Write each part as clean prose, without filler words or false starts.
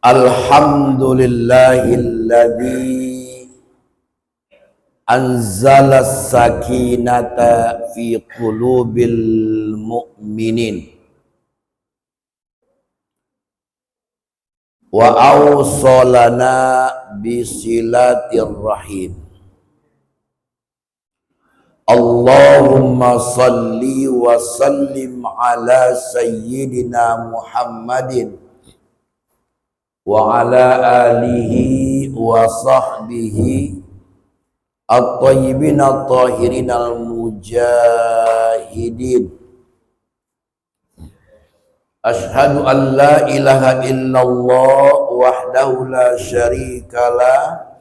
Alhamdulillahilladzi anzala sakinata fi qulubil mu'minin wa awsalana bisilatir rahim. Allahumma salli wa sallim ala sayyidina Muhammadin wa ala alihi wa sahbihi at-tayyibin at-tahirin al-mujahidin. Ashhadu an la ilaha illallah wahdahu la syarikalah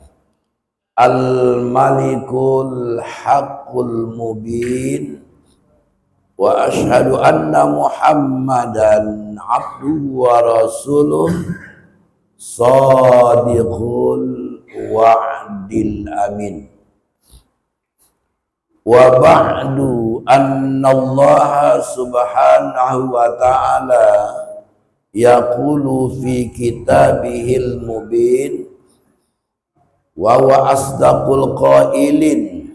al-malikul haqqul mubin wa ashhadu anna Muhammadan abduhu wa rasuluh Sadiqul wa'dil amin. Wa ba'du anna Allah subhanahu wa ta'ala yaqulu fi kitabihil mubin wa huwa asdaqul qailin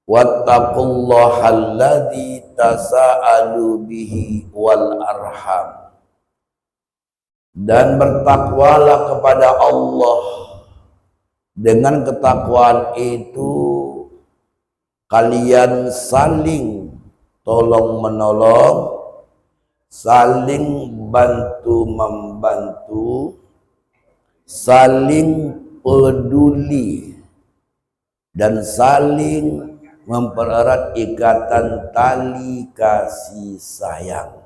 wattaqullaha alladzi tasaalu bihi wal arham. Dan bertakwalah kepada Allah. Dengan ketakwaan itu kalian saling tolong menolong, saling bantu membantu, saling peduli, dan saling mempererat ikatan tali kasih sayang.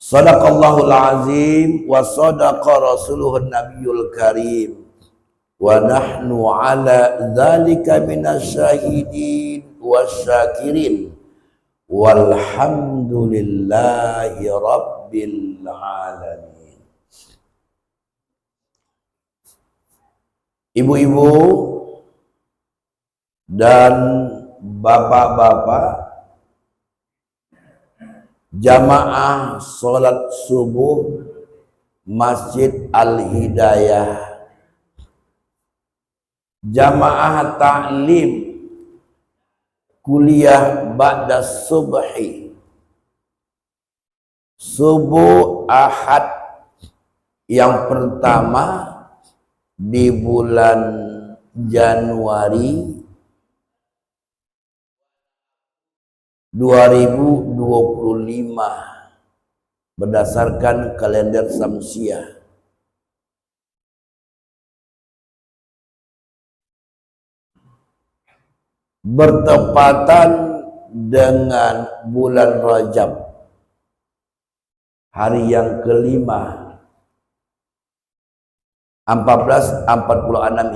Sadaqallahul azim wa sadaqa rasuluhun nabiyul karim wa nahnu ala dzalika minasyahidin wasyakirin walhamdulillahi rabbil alamin. Ibu-ibu dan bapak-bapak, jamaah sholat subuh Masjid Al-Hidayah, jamaah ta'lim kuliah ba'da subhi, subuh Ahad yang pertama di bulan Januari 2025 berdasarkan kalender Syamsiah. Bertepatan dengan bulan Rajab, hari yang kelima 1446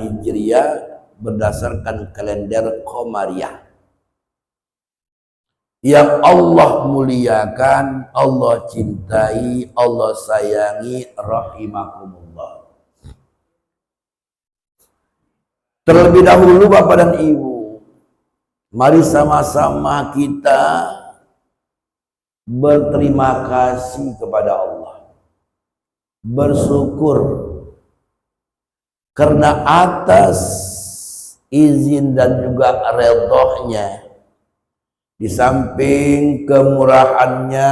Hijriah berdasarkan kalender Qamariyah. Yang Allah muliakan, Allah cintai, Allah sayangi, rahimakumullah. Terlebih dahulu Bapak dan Ibu, mari sama-sama kita berterima kasih kepada Allah, bersyukur karena atas izin dan juga redhonya, di samping kemurahannya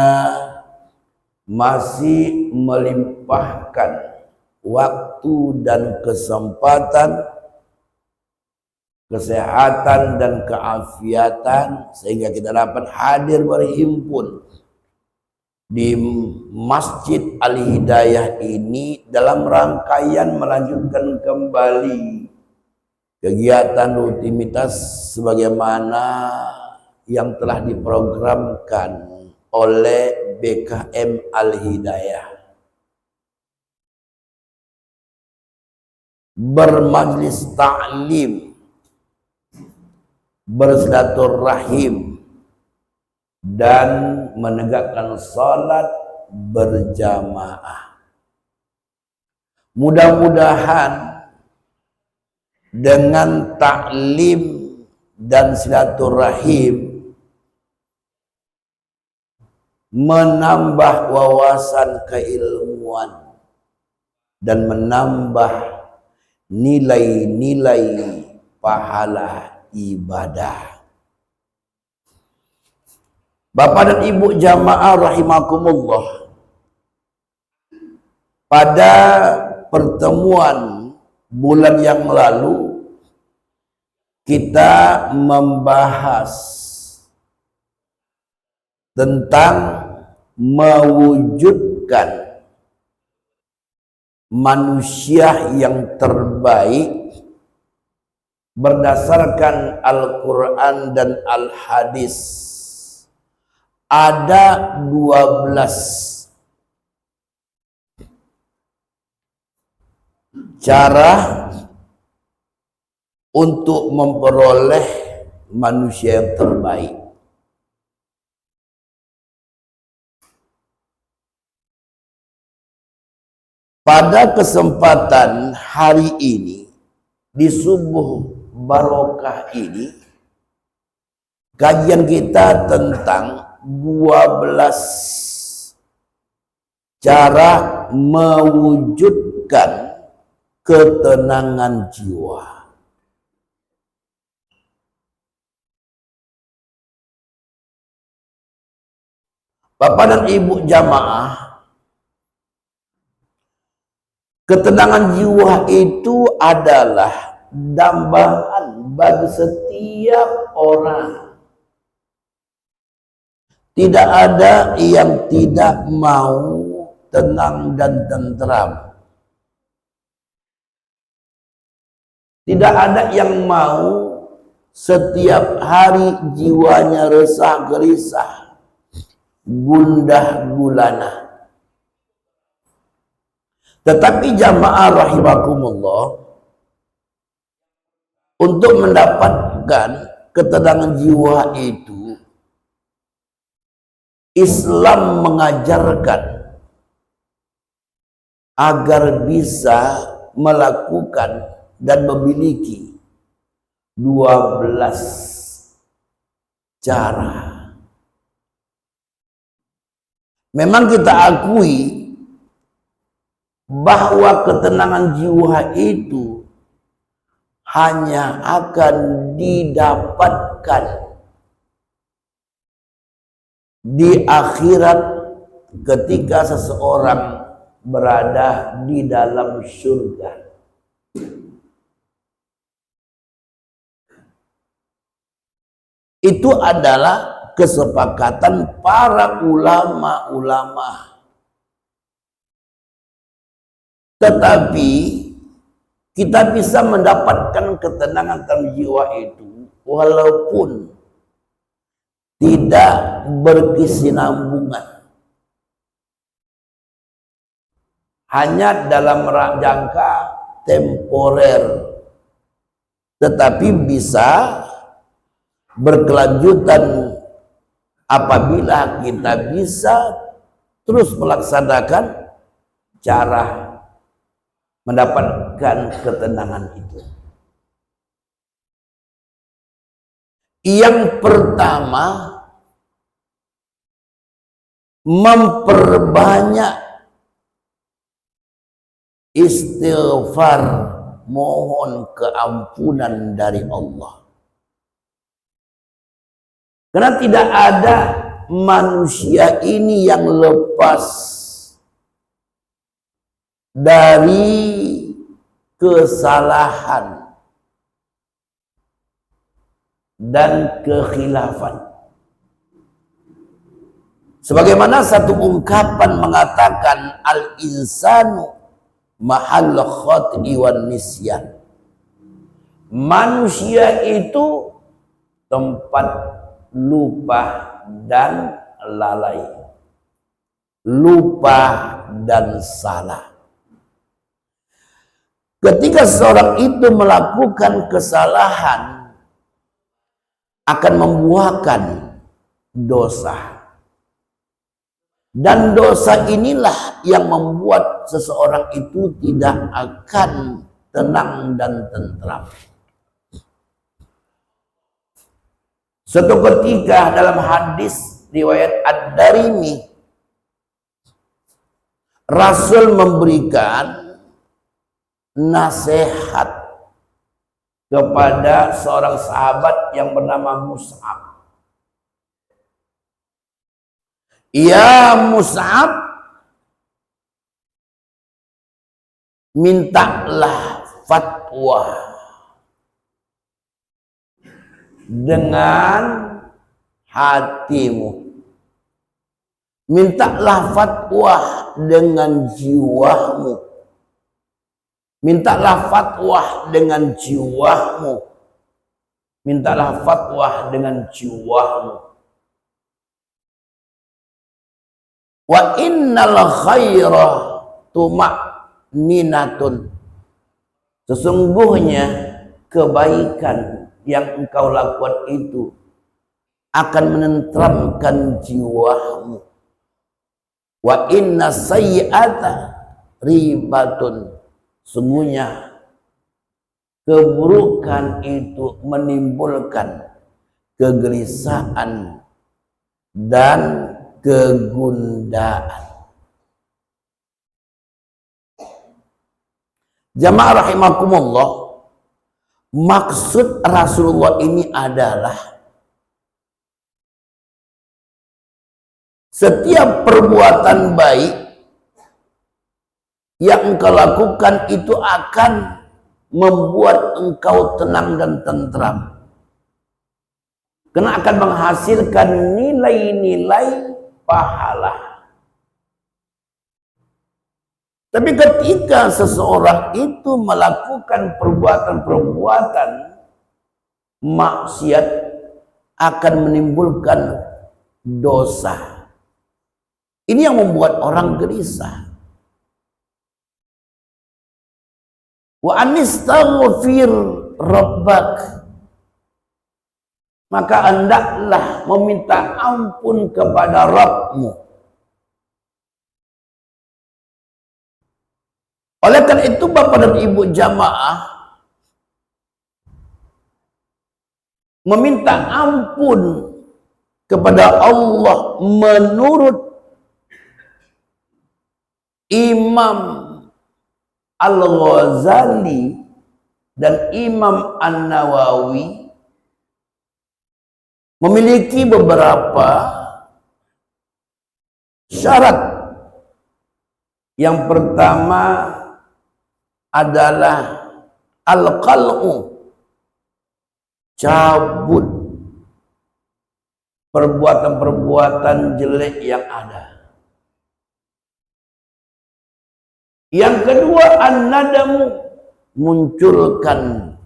masih melimpahkan waktu dan kesempatan, kesehatan dan keafiatan sehingga kita dapat hadir berhimpun di Masjid Al-Hidayah ini dalam rangkaian melanjutkan kembali kegiatan rutinitas sebagaimana yang telah diprogramkan oleh BKM Al-Hidayah. Bermajlis ta'lim, bersilaturahim, dan menegakkan salat berjamaah. Mudah-mudahan dengan taklim dan silaturahim menambah wawasan keilmuan, dan menambah nilai-nilai pahala ibadah. Bapak dan Ibu jamaah rahimakumullah, pada pertemuan bulan yang lalu kita membahas tentang mewujudkan manusia yang terbaik berdasarkan Al-Quran dan Al-Hadis. Ada 12 cara untuk memperoleh manusia yang terbaik. Pada kesempatan hari ini, di subuh barokah ini, kajian kita tentang 12 cara mewujudkan ketenangan jiwa. Bapak dan Ibu jamaah, ketenangan jiwa itu adalah dambaan bagi setiap orang. Tidak ada yang tidak mau tenang dan tentram. Tidak ada yang mau setiap hari jiwanya resah gelisah, gundah gulana. Tetapi jamaah rahimakumullah, untuk mendapatkan ketenangan jiwa itu, Islam mengajarkan agar bisa melakukan dan memiliki 12 cara. Memang kita akui bahwa ketenangan jiwa itu hanya akan didapatkan di akhirat ketika seseorang berada di dalam surga. Itu adalah kesepakatan para ulama-ulama. Tetapi kita bisa mendapatkan ketenangan dalam jiwa itu walaupun tidak berkesinambungan, hanya dalam jangka temporer, tetapi bisa berkelanjutan apabila kita bisa terus melaksanakan cara mendapatkan ketenangan itu. Yang pertama, memperbanyak istighfar, mohon keampunan dari Allah. Karena tidak ada manusia ini yang lepas dari kesalahan dan kekhilafan. Sebagaimana satu ungkapan mengatakan, al-insanu mahal khot'i wan nisyan. Manusia itu tempat lupa dan lalai, lupa dan salah. Ketika seorang itu melakukan kesalahan, akan membuahkan dosa, dan dosa inilah yang membuat seseorang itu tidak akan tenang dan tentram. Suatu ketika dalam hadis riwayat Ad-Darimi, Rasul memberikan nasihat kepada seorang sahabat yang bernama Mus'ab. Ya Mus'ab, mintalah fatwa dengan hatimu. Mintalah fatwa dengan jiwamu. Mintalah fatwa dengan jiwamu. Mintalah fatwa dengan jiwamu. Wa innal khaira tuma'ninatun. Sesungguhnya kebaikan yang engkau lakukan itu akan menenteramkan jiwamu. Wa inna sayyi'ata ribatun. Sungguhnya keburukan itu menimbulkan kegelisahan dan kegundaan. Jamaah rahimakumullah, maksud Rasulullah ini adalah setiap perbuatan baik yang engkau lakukan itu akan membuat engkau tenang dan tentram. Karena akan menghasilkan nilai-nilai pahala. Tapi ketika seseorang itu melakukan perbuatan-perbuatan maksiat akan menimbulkan dosa. Ini yang membuat orang gelisah. Wa anistaghfir rabbak, maka hendaklah meminta ampun kepada Rabbmu. Oleh karena itu Bapak dan Ibu jamaah, meminta ampun kepada Allah menurut Imam Al-Ghazali dan Imam An-Nawawi memiliki beberapa syarat. Yang pertama adalah al-qal'u, cabut perbuatan-perbuatan jelek yang ada. Yang kedua, an-nadamu, munculkan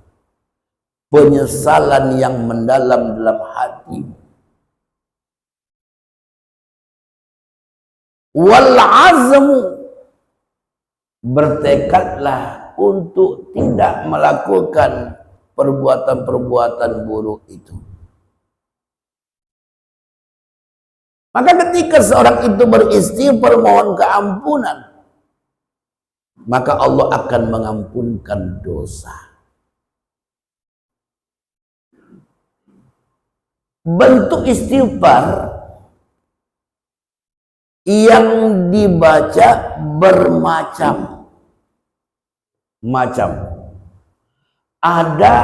penyesalan yang mendalam dalam hati. Wal azmu, bertekadlah untuk tidak melakukan perbuatan-perbuatan buruk itu. Maka ketika seorang itu beristighfar mohon keampunan, maka Allah akan mengampunkan dosa. Bentuk istighfar yang dibaca bermacam-macam. Ada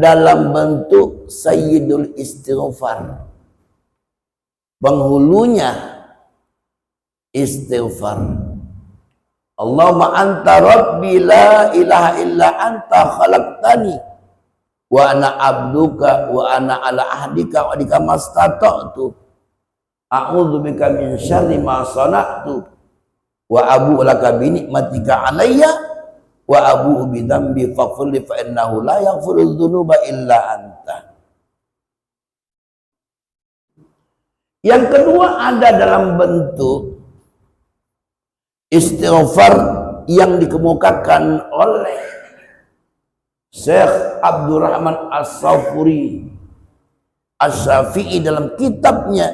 dalam bentuk sayyidul istighfar, penghulunya istighfar. Allahumma anta rabbi la ilaha illa anta khalaqtani wa ana abduka wa ana ala ahdika wa dika mastata'tu a'udzu bika min syarri ma sana'tu wa abu'u laka bi ni'matika alayya wa abu'u bi dzambi faghfir li fa innahu la yaghfiru dzunuba illa anta. Yang kedua ada dalam bentuk istighfar yang dikemukakan oleh Syekh Abdurrahman As-Safuri Asy-Syafi'i dalam kitabnya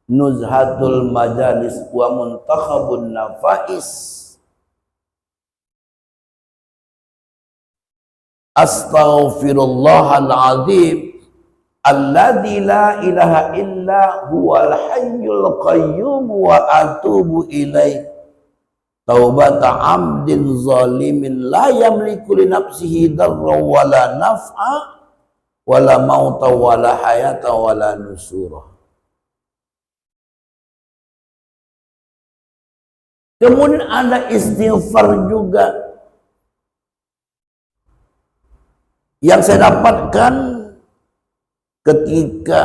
Nuzhatul Majalis wa Muntakhabun Nafais. Astaghfirullahal azim alladzi la ilaha illa huwal hayyul qayyum wa atubu ilaih. taubata amdin zalimin la yamliku li nafsihi darra wala naf'a wala mauta wala hayata wala nusura. Kemudian ada istighfar juga yang saya dapatkan ketika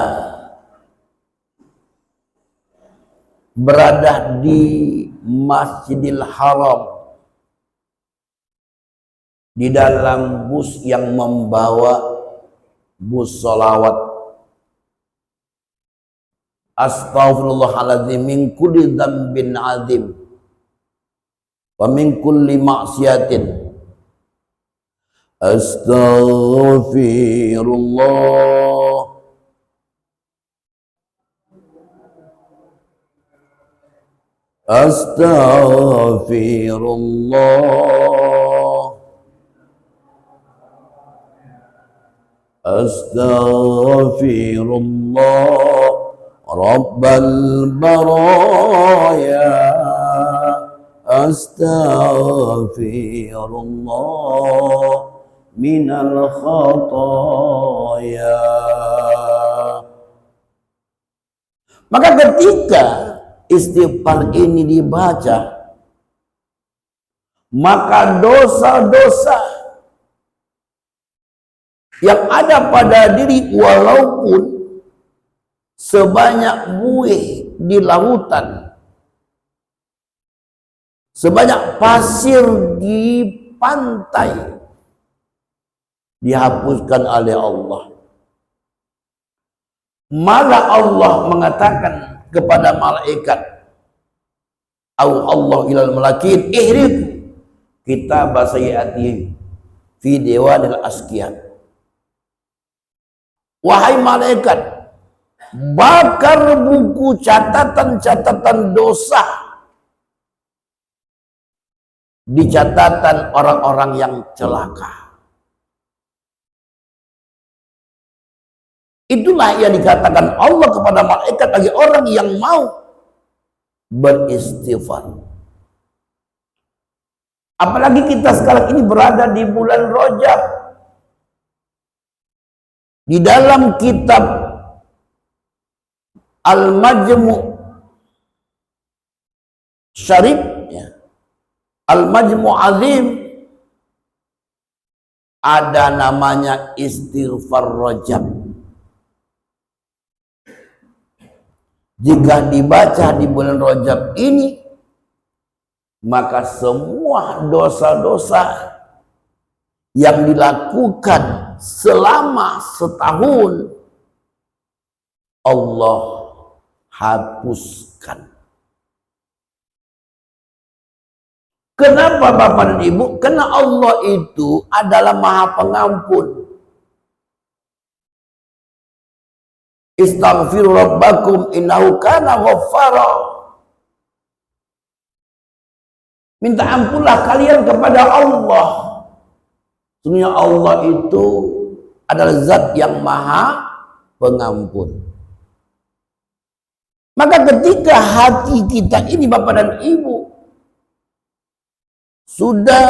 berada di Masjidil Haram, di dalam bus yang membawa bus sholawat. Astaghfirullahaladzim min kulli dzambin azim wa min kulli maksiatin. Astaghfirullah. Astaghfirullah. Astaghfirullah. Rabbal baraya. Astaghfirullah minal khataya. Maka ketika istighfar ini dibaca, maka dosa-dosa yang ada pada diri walaupun sebanyak buih di lautan, sebanyak pasir di pantai, dihapuskan oleh Allah. Malah Allah mengatakan kepada malaikat, Allah ilal malakin ihrib kitab sayyiati fi dewanil asqiyah. Wahai malaikat, bakar buku catatan-catatan dosa di catatan orang-orang yang celaka. Itulah yang dikatakan Allah kepada malaikat bagi orang yang mau beristighfar. Apalagi kita sekarang ini berada di bulan Rajab. Di dalam kitab Al-Majmu' Syarif, Al-Majmu' Azim, ada namanya istighfar Rajab. Jika dibaca di bulan Rajab ini, maka semua dosa-dosa yang dilakukan selama setahun Allah hapuskan. Kenapa Bapak dan Ibu? Karena Allah itu adalah Maha Pengampun. Istaghfiru rabbakum innahu kana ghaffara. Minta ampunlah kalian kepada Allah. Sesungguhnya Allah itu adalah zat yang Maha Pengampun. Maka ketika hati kita ini Bapak dan Ibu sudah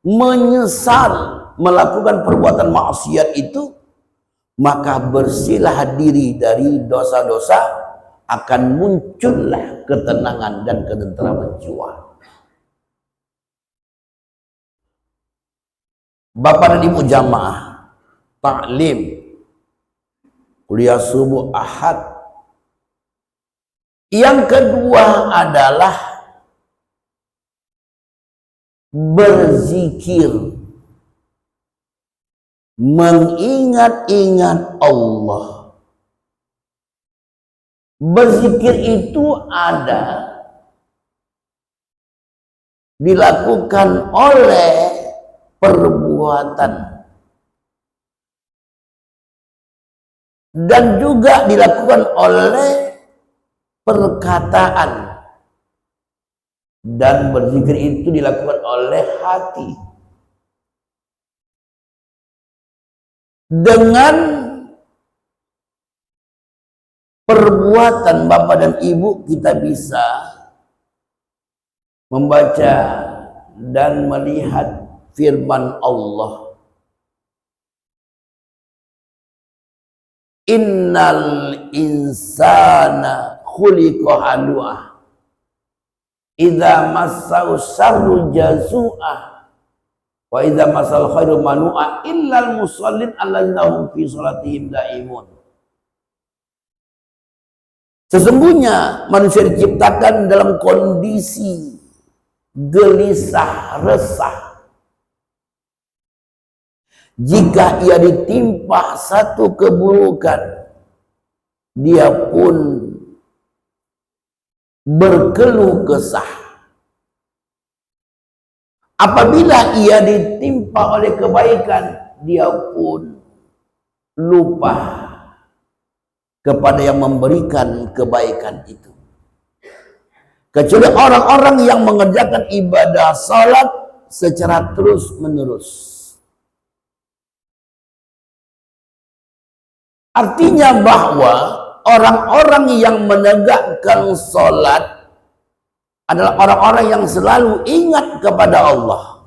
menyesal melakukan perbuatan maksiat itu, maka bersihlah diri dari dosa-dosa, akan muncullah ketenangan dan ketentraman jiwa. Bapak dan Ibu jamaah taklim kuliah subuh Ahad. Yang kedua adalah berzikir, mengingat-ingat Allah. Berzikir itu ada dilakukan oleh perbuatan dan juga dilakukan oleh perkataan, dan berzikir itu dilakukan oleh hati. Dengan perbuatan Bapak dan Ibu kita bisa membaca dan melihat firman Allah, innal insana khuliqa halu'ah idza massahu syarru jazu'ah wa idza massal khairu manu'ah illal musallin alladzina hum fi shalatihim daimun. Sesungguhnya manusia diciptakan dalam kondisi gelisah resah. Jika ia ditimpa satu keburukan, dia pun berkeluh kesah. Apabila ia ditimpa oleh kebaikan, dia pun lupa kepada yang memberikan kebaikan itu. Kecuali orang-orang yang mengerjakan ibadah salat secara terus-menerus. Artinya bahwa orang-orang yang menegakkan salat adalah orang-orang yang selalu ingat kepada Allah.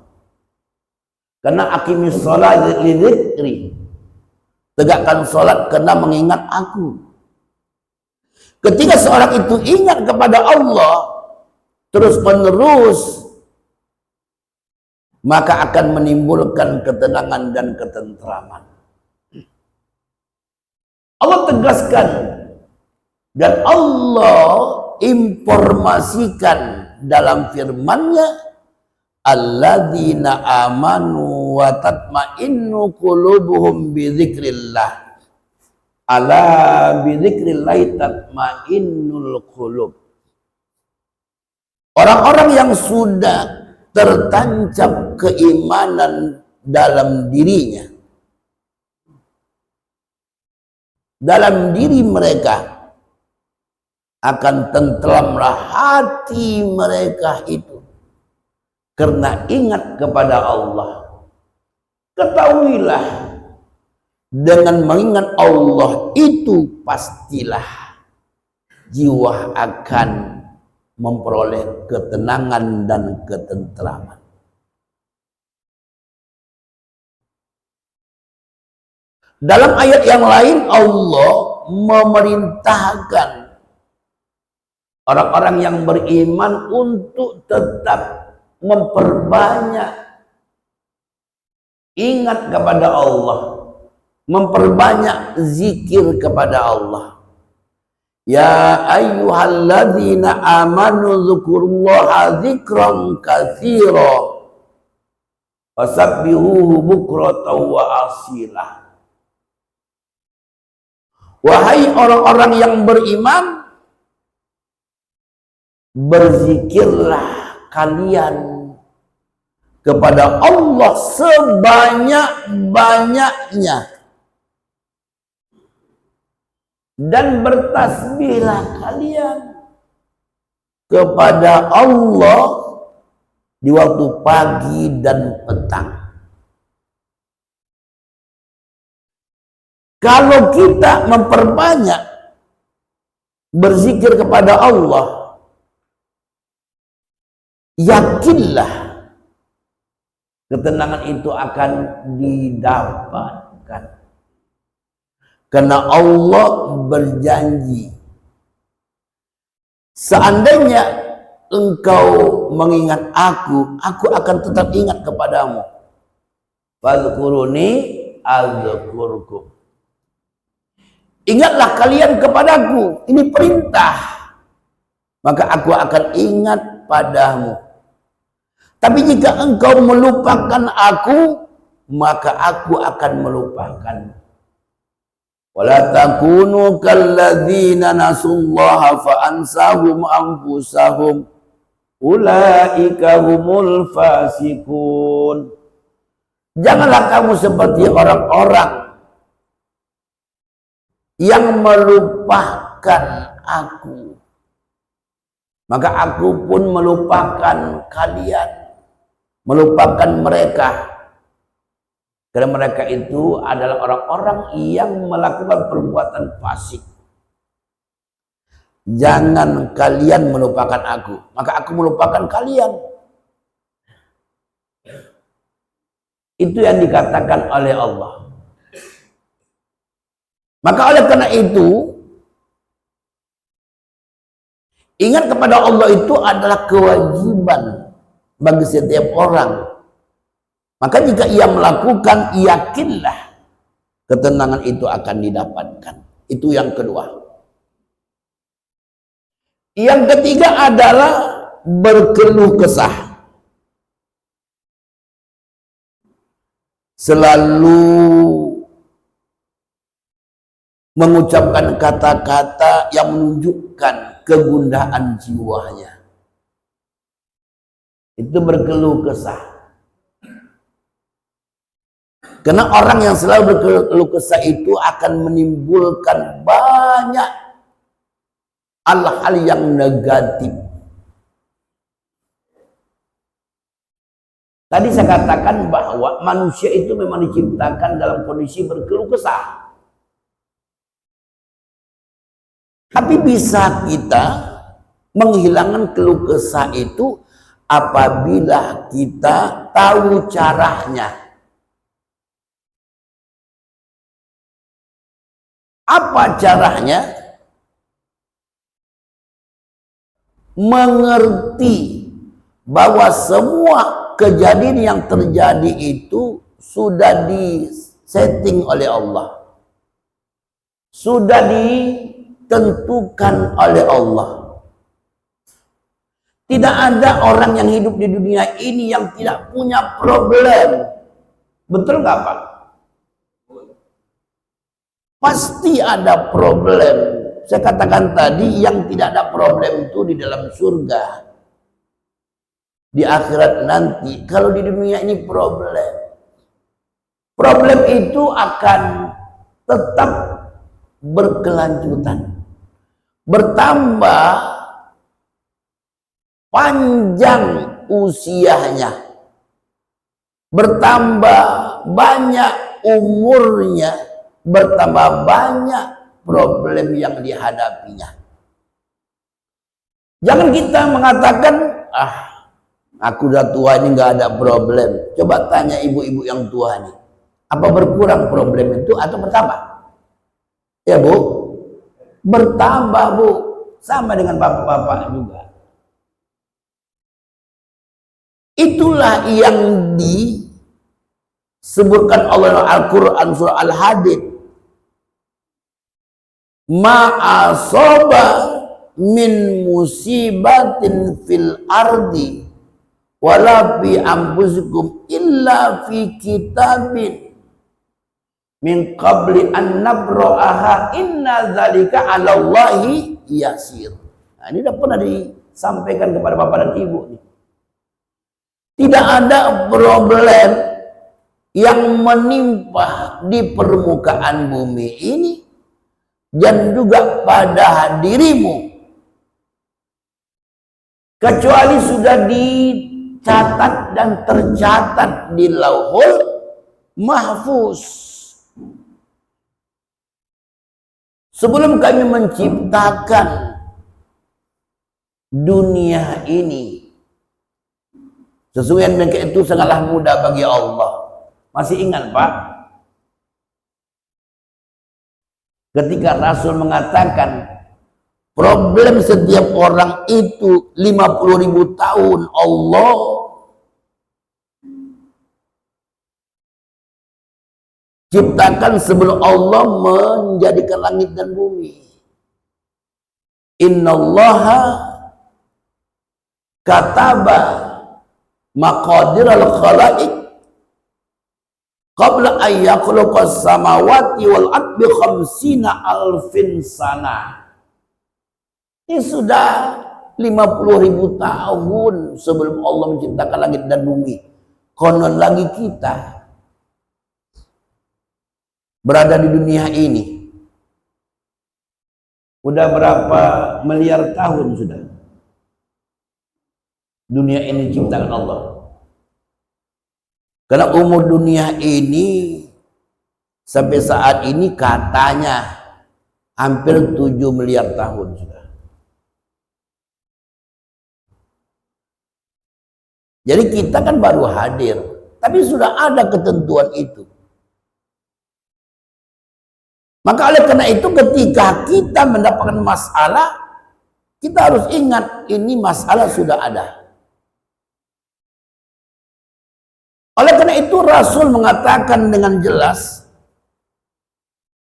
Karena aqimis shalah li dzikri. Tegakkan salat karena mengingat aku. Ketika seorang itu ingat kepada Allah terus menerus, maka akan menimbulkan ketenangan dan ketentraman. Allah tegaskan dan Allah informasikan dalam firman-Nya, alladzina amanu wa tatma'innu qulubuhum bi dzikrillah. Ala bidzikrillah tatmainnul qulub. Orang-orang yang sudah tertancap keimanan dalam dirinya, dalam diri mereka, akan tentramlah hati mereka itu karena ingat kepada Allah. Ketahuilah, dengan mengingat Allah itu pastilah jiwa akan memperoleh ketenangan dan ketentraman. Dalam ayat yang lain Allah memerintahkan orang-orang yang beriman untuk tetap memperbanyak ingat kepada Allah, memperbanyak zikir kepada Allah. Ya ayyuhalladzina amanu dzkurullaha dzikran katsira wasabbihuhu bukratan wa asila. Wahai orang-orang yang beriman, berzikirlah kalian kepada Allah sebanyak-banyaknya. Dan bertasbihlah kalian kepada Allah di waktu pagi dan petang. Kalau kita memperbanyak berzikir kepada Allah, yakinlah ketenangan itu akan didapatkan. Karena Allah berjanji, seandainya engkau mengingat aku akan tetap ingat kepadamu. Fadhkuruni adzkurkum. Ingatlah kalian kepadaku, ini perintah, maka aku akan ingat padamu. Tapi jika engkau melupakan aku, maka aku akan melupakanmu. Wala takunu kalladzina nasullaha fa ansahum anfusahum ulaika humul fasikun. Janganlah kamu seperti orang-orang yang melupakan aku, maka aku pun melupakan kalian, melupakan mereka. Karena mereka itu adalah orang-orang yang melakukan perbuatan fasik. jangan kalian melupakan aku, maka aku melupakan kalian. Itu yang dikatakan oleh Allah. Maka oleh karena itu, ingat kepada Allah itu adalah kewajiban bagi setiap orang. Maka jika ia melakukan, yakinlah ketenangan itu akan didapatkan. Itu yang kedua. Yang ketiga adalah berkeluh kesah. Selalu mengucapkan kata-kata yang menunjukkan kegundahan jiwanya. Itu berkeluh kesah. Karena orang yang selalu berkeluh kesah itu akan menimbulkan banyak hal-hal yang negatif. Tadi saya katakan bahwa manusia itu memang diciptakan dalam kondisi berkeluh kesah. Tapi bisa kita menghilangkan keluh kesah itu apabila kita tahu caranya. Apa caranya? Mengerti bahwa semua kejadian yang terjadi itu sudah disetting oleh Allah, sudah ditentukan oleh Allah. Tidak ada orang yang hidup di dunia ini yang tidak punya problem. Betul nggak Pak? Pasti ada problem. Saya katakan tadi, yang tidak ada problem itu di dalam surga, di akhirat nanti. Kalau di dunia ini problem itu akan tetap berkelanjutan, bertambah panjang usianya, bertambah banyak umurnya, bertambah banyak problem yang dihadapinya. Jangan kita mengatakan, aku udah tua ini nggak ada problem. Coba tanya ibu-ibu yang tua nih, apa berkurang problem itu atau bertambah? Ya Bu, bertambah Bu, sama dengan bapak-bapak juga. Itulah yang disebutkan oleh Al-Quran surah Al-Hadid. Ma'asoba min musibatin fil ardi wala fi anfusikum illa fi kitabin min qabli an nabra'aha inna dzalika 'ala Allahi yasir. Nah, ini sudah pernah disampaikan kepada Bapak dan Ibu nih. Tidak ada problem yang menimpa di permukaan bumi ini dan juga pada dirimu kecuali sudah dicatat dan tercatat di Lauhul Mahfuz. Sebelum kami menciptakan dunia ini, sesungguhnya itu sangatlah mudah bagi Allah. Masih ingat Pak? Ketika Rasul mengatakan problem setiap orang itu 50.000 tahun Allah ciptakan sebelum Allah menjadikan langit dan bumi. Innallaha kataba maqadir al-khalaiq qabla an yakhluqas samawati wal ardi 50.000 sana. Ini sudah 50.000 tahun sebelum Allah menciptakan langit dan bumi. Konon lagi kita berada di dunia ini udah berapa miliar tahun sudah dunia ini diciptakan Allah. Karena umur dunia ini sampai saat ini katanya hampir 7 miliar tahun sudah. Jadi kita kan baru hadir, tapi sudah ada ketentuan itu. Maka oleh karena itu ketika kita mendapatkan masalah, kita harus ingat ini masalah sudah ada. Oleh karena itu Rasul mengatakan dengan jelas,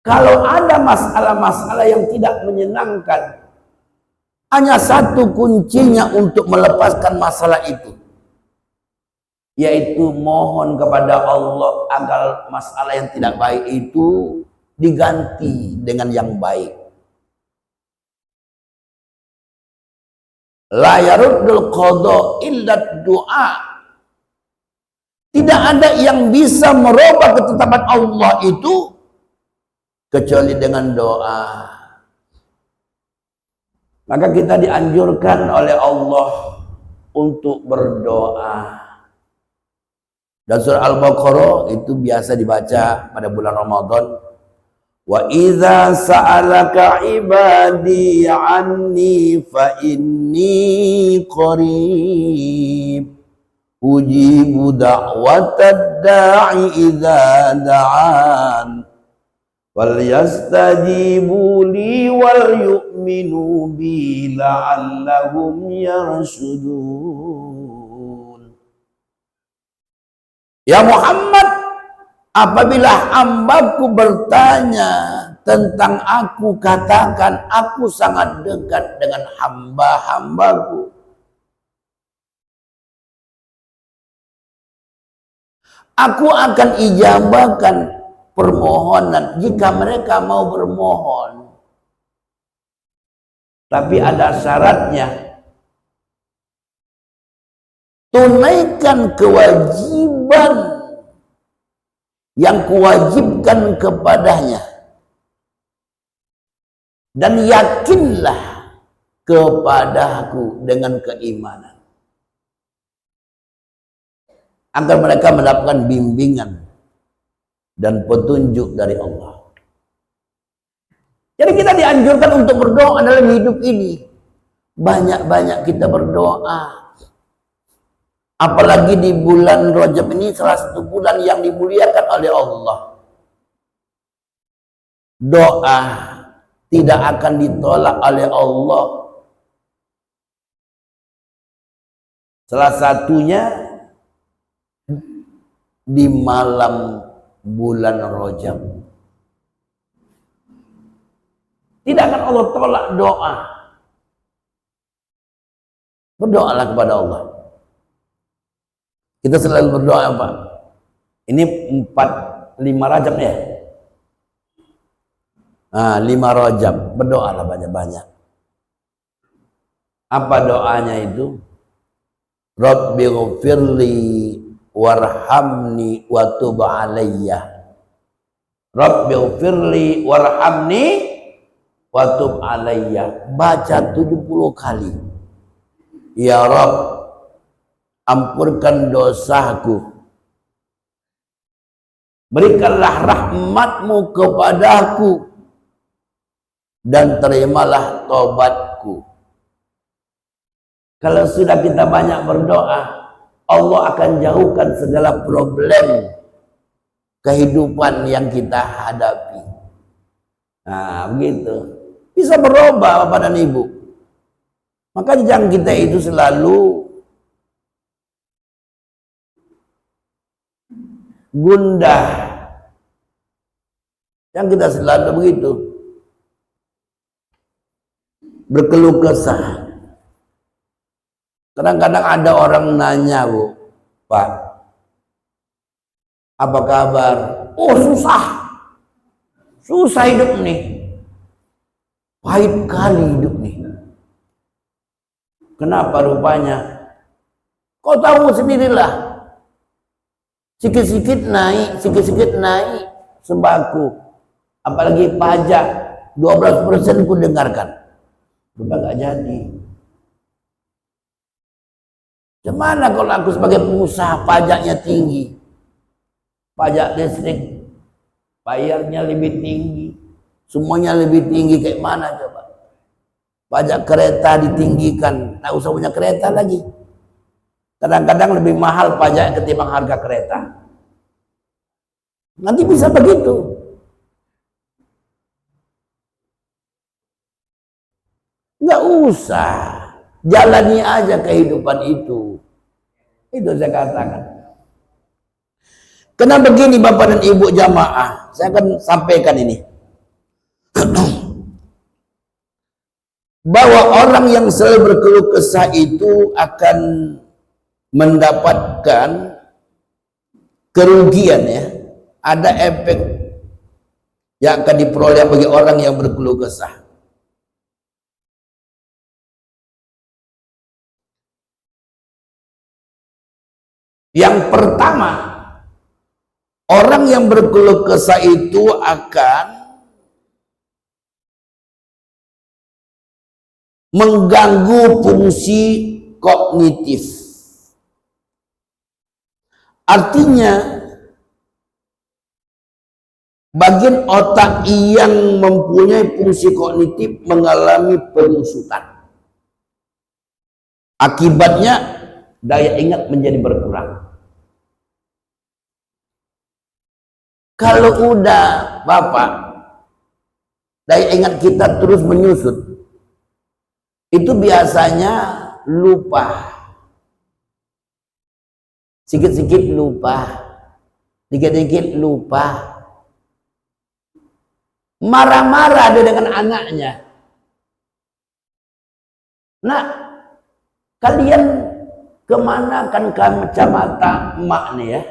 kalau ada masalah-masalah yang tidak menyenangkan, hanya satu kuncinya untuk melepaskan masalah itu, yaitu mohon kepada Allah agar masalah yang tidak baik itu diganti dengan yang baik. La yaruddul qada illa du'a. Tidak ada yang bisa merubah ketetapan Allah itu kecuali dengan doa. Maka kita dianjurkan oleh Allah untuk berdoa. Dan surah Al-Baqarah itu biasa dibaca pada bulan Ramadan. Wa idza sa'alaka ibadi anni fa inni qarib ujibu da'watad da'i idza da'an wal yastajibu li wal yu'minu bi la'allahum yarshudun. Ya Muhammad, apabila hambaku bertanya tentang aku, katakan aku sangat dekat dengan hamba-hambaku. Aku akan ijabahkan permohonan jika mereka mau bermohon. Tapi ada syaratnya. Tunaikan kewajiban yang kuwajibkan kepadanya dan yakinlah kepadaku dengan keimanan agar mereka mendapatkan bimbingan dan petunjuk dari Allah. Jadi kita dianjurkan untuk berdoa dalam hidup ini. Banyak-banyak kita berdoa. Apalagi di bulan Rajab ini salah satu bulan yang dimuliakan oleh Allah. Doa tidak akan ditolak oleh Allah. Salah satunya di malam bulan Rajab. Tidak akan Allah tolak doa. Berdoalah kepada Allah. Kita selalu berdoa apa? Ini 5 Rajab ya. 5 Rajab, berdoalah banyak-banyak. Apa doanya itu? Rabbighfirli warhamni wa tub alayya. Rabbighfirli warhamni wa tub alayya. Baca 70 kali. Ya Rabb, ampunkan dosaku, berikanlah rahmatmu kepadaku, dan terimalah tobatku. Kalau sudah kita banyak berdoa, Allah akan jauhkan segala problem kehidupan yang kita hadapi. Nah, begitu. Bisa berubah Bapak dan Ibu. Maka jangan kita itu selalu gundah. Yang kita selalu begitu. Berkeluh kesah. Kadang-kadang ada orang nanya, Bu, Pak, apa kabar? Oh, susah. Susah hidup nih. Pahit kali hidup nih. Kenapa rupanya? Kau tahu sendirilah. Sikit-sikit naik sembako. Apalagi pajak 12% pun dengarkan. Sudah nggak jadi. Gimana kalau aku sebagai pengusaha pajaknya tinggi? Pajak listrik bayarnya lebih tinggi. Semuanya lebih tinggi, kayak mana coba? Pajak kereta ditinggikan, tak usah punya kereta lagi. Kadang-kadang lebih mahal pajak ketimbang harga kereta. Nanti bisa begitu. Nggak usah, jalani aja kehidupan itu. Itu saya katakan. Karena begini Bapak dan Ibu jamaah, saya akan sampaikan ini. Bahwa orang yang selalu berkeluh kesah itu akan mendapatkan kerugian ya. Ada efek yang akan diperoleh bagi orang yang berkeluh kesah. Yang pertama, orang yang berkeluh kesah itu akan mengganggu fungsi kognitif. Artinya, bagian otak yang mempunyai fungsi kognitif mengalami penyusutan. Akibatnya, daya ingat menjadi berkurang. Kalau udah Bapak, daya ingat kita terus menyusut, itu biasanya lupa. Sikit-sikit lupa, dikit-dikit lupa. Marah-marah dia dengan anaknya. Nah, kalian kemana kan ke kacamata emak nih ya?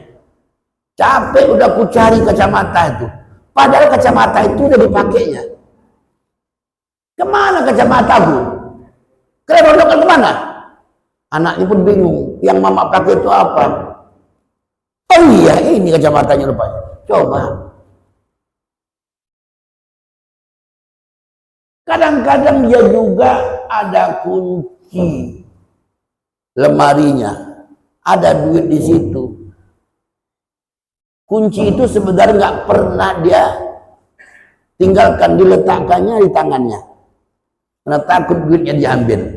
Capek udah ku cari kacamata itu. Padahal kacamata itu udah dipakainya. Kemana kacamataku? Kalian kan kemana? Anaknya pun bingung. Yang mama pakai itu apa? Oh iya, ini kacamatanya rupanya. Coba. Kadang-kadang dia juga ada kunci lemarinya. Ada duit di situ. Kunci itu sebenarnya nggak pernah dia tinggalkan, diletakkannya di tangannya. Karena takut duitnya diambil.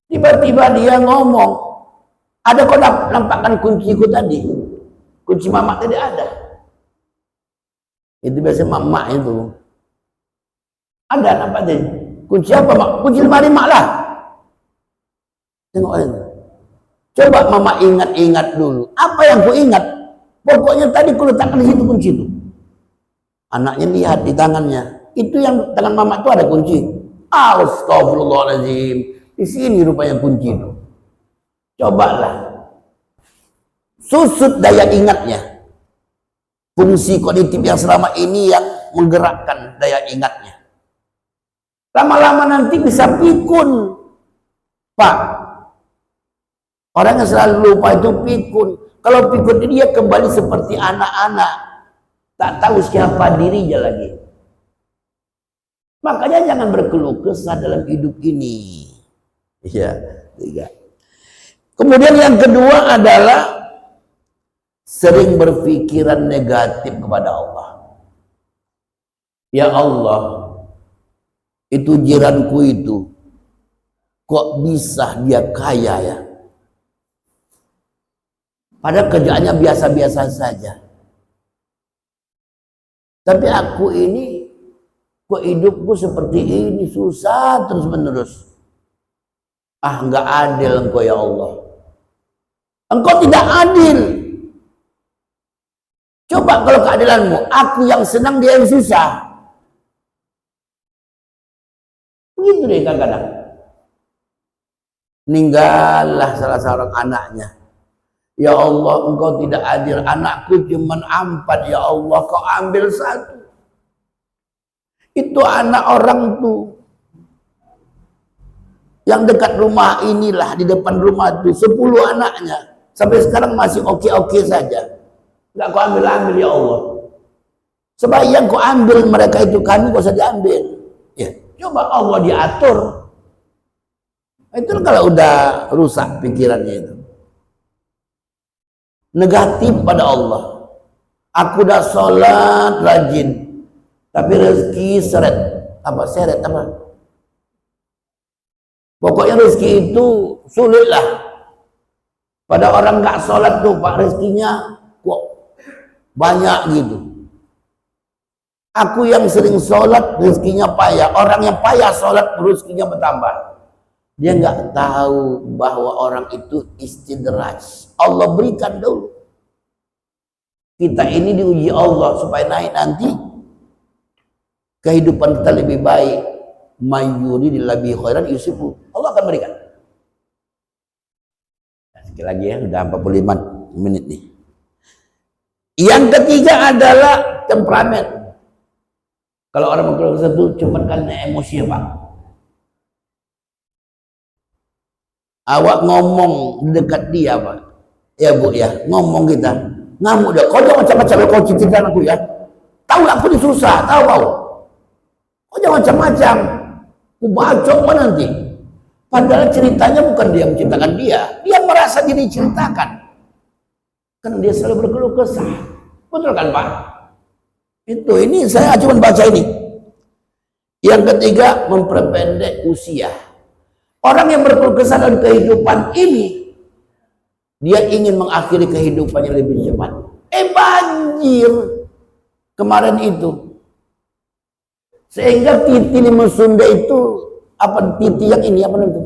Tiba-tiba dia ngomong, ada kok nampakkan kunciku tadi. Kunci mama tadi ada. Itu biasa mama itu. Ada nampak tadi. Kunci apa mak? Kunci lemari mak lah. Tengok ini. Coba mama ingat-ingat dulu. Apa yang ku ingat? Pokoknya tadi ku letakkan di situ kunci itu. Anaknya lihat di tangannya. Itu yang tangan mama itu ada kunci. Astagfirullahaladzim. Di sini rupanya kunci itu. Cobalah. Susut daya ingatnya. Fungsi kognitif yang selama ini yang menggerakkan daya ingatnya. Lama-lama nanti bisa pikun. Pak. Orang yang selalu lupa itu pikun. Kalau pikun ini dia kembali seperti anak-anak. Tak tahu siapa dirinya lagi. Makanya jangan berkeluh kesah dalam hidup ini. Ya, tiga. Kemudian yang kedua adalah sering berpikiran negatif kepada Allah. Ya Allah, itu jiranku itu kok bisa dia kaya ya? Padahal kerjaannya biasa-biasa saja. Tapi aku ini kok hidupku seperti ini, susah terus menerus. Ah, enggak adil engkau ya Allah. Engkau tidak adil. Coba kalau keadilanmu, aku yang senang dia yang susah. Begitu deh kadang-kadang. Meninggallah salah seorang anaknya. Ya Allah, engkau tidak adil. Anakku cuma 4, ya Allah, kau ambil 1. Itu anak orang tuh. Yang dekat rumah inilah, di depan rumah itu 10 anaknya. Sampai sekarang masih oke-oke saja. Enggak kau ambil-ambil ya Allah. Sebab yang kau ambil mereka itu kami kau usah diambil. Ya, coba Allah diatur. Itu kalau udah rusak pikirannya itu. Negatif pada Allah. Aku dah sholat rajin, tapi rezeki seret. Apa seret apa? Pokoknya rezeki itu sulit lah. Pada orang nggak sholat tuh Pak, rezekinya kok banyak gitu. Aku yang sering sholat rezekinya payah. Orang yang payah sholat rezekinya bertambah. Dia nggak tahu bahwa orang itu istidraj. Allah berikan dulu. Kita ini diuji Allah supaya naik nanti. Kehidupan kita lebih baik. Mayyuri lebih khairan yusifu. Allah akan berikan. Sekali lagi ya, sudah 45 menit nih. Yang ketiga adalah temperamen. Kalau orang berkeluh kesah itu cepat karena emosi ya Pak. Awak ngomong dekat dia Pak. Ya Bu ya, ngomong kita. Ngamuk dah. Kau jangan macam-macam kau ceritakan aku ya. Tahu aku ini susah, tahu kau. Kau jangan macam-macam. Aku bacok mana nanti. Padahal ceritanya bukan dia menciptakan dia. Dia merasa diri ceritakan. Karena dia selalu berkeluh kesah. Betul kan Pak? Ini saya cuma baca ini. Yang ketiga, memperpendek usia. Orang yang berkeluh kesah dalam kehidupan ini, dia ingin mengakhiri kehidupannya lebih cepat. Banjir kemarin itu. Sehingga titi lima Sunda itu, apa titi yang ini, apa itu?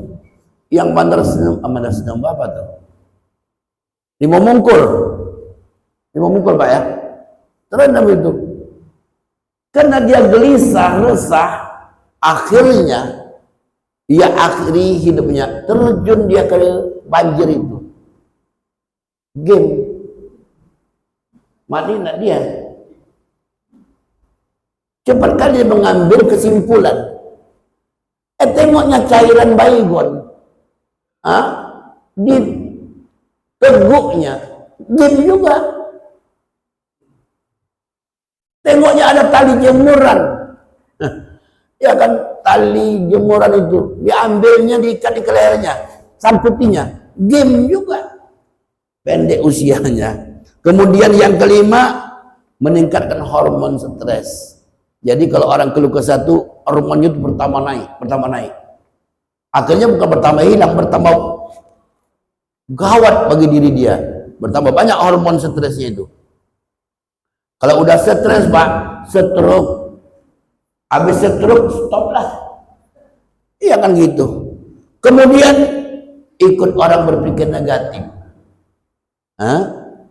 Yang bandar senam apa tuh? Lima mungkul Pak ya. Terendam itu. Karena dia gelisah, resah, akhirnya dia akhiri hidupnya, terjun dia ke banjir itu. Game. Mati enggak dia? Cepat kali dia mengambil kesimpulan. Tengoknya cairan baygon. Di teguknya. Game juga. Tengoknya ada tali jemuran. Ya kan, tali jemuran itu diambilnya, diikat di lehernya, sangkutinya. Game juga. Pendek usianya. Kemudian yang kelima, meningkatkan hormon stres. Jadi kalau orang keluh kesah itu hormonnya itu pertama naik. Akhirnya bukan bertambah hilang, bertambah gawat bagi diri dia. Bertambah banyak hormon stresnya itu. Kalau udah stres Pak, stroke. Habis stroke, stop lah. Iya kan gitu. Kemudian ikut orang berpikir negatif.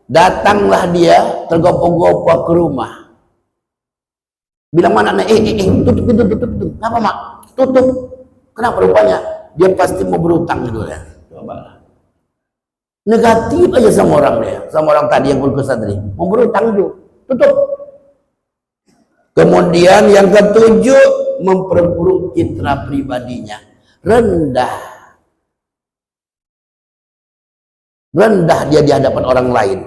Datanglah dia tergopoh-gopoh ke rumah. Bilang mana tutup pintu. Kenapa Mak? Tutup. Kenapa rupanya? Dia pasti mau berutang gitu ya. Coba. Negatif aja sama orang dia, sama orang tadi yang berkesan tadi. Mau berutang dulu. Tutup. Kemudian yang ketujuh, memperburuk citra pribadinya. Rendah dia di hadapan orang lain.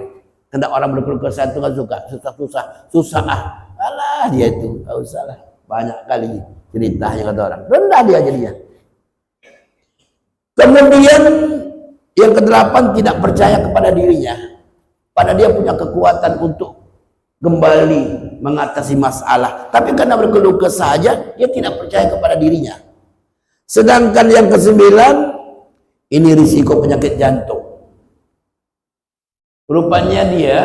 Karena orang berkeluh kesah itu nggak suka, susah. Alah dia itu, nggak usah lah. Banyak kali ceritanya kata orang. Rendah dia jadinya. Kemudian yang kedelapan, tidak percaya kepada dirinya. Padahal dia punya kekuatan untuk kembali mengatasi masalah, tapi karena berkeluh kesah saja dia tidak percaya kepada dirinya. Sedangkan yang kesembilan, ini risiko penyakit jantung. Rupanya dia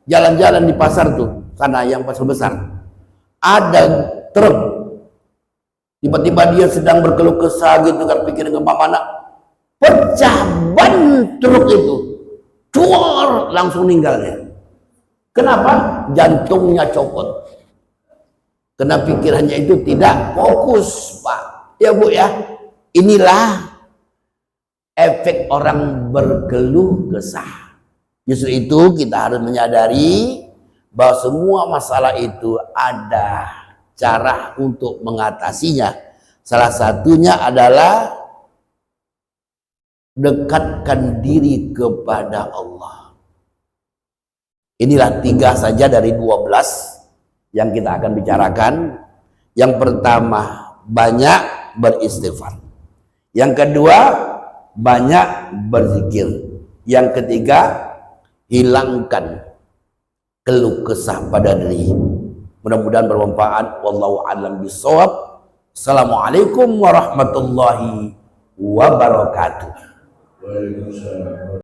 jalan-jalan di pasar tuh, sana yang pasar besar, ada truk, tiba-tiba dia sedang berkeluh kesah gitu kan, pikirin kemana, pecah ban truk itu, cuar, langsung meninggal dia. Kenapa? Jantungnya copot. Karena pikirannya itu tidak fokus, Pak. Ya Bu ya. Inilah efek orang berkeluh kesah. Justru itu kita harus menyadari bahwa semua masalah itu ada cara untuk mengatasinya. Salah satunya adalah dekatkan diri kepada Allah. Inilah 3 saja dari 12 yang kita akan bicarakan. Yang pertama, banyak beristighfar. Yang kedua, banyak berzikir. Yang ketiga, hilangkan keluh kesah pada diri. Mudah-mudahan bermanfaat. Wallahu a'lam bishawab. Assalamualaikum warahmatullahi wabarakatuh. Waalaikumsalam.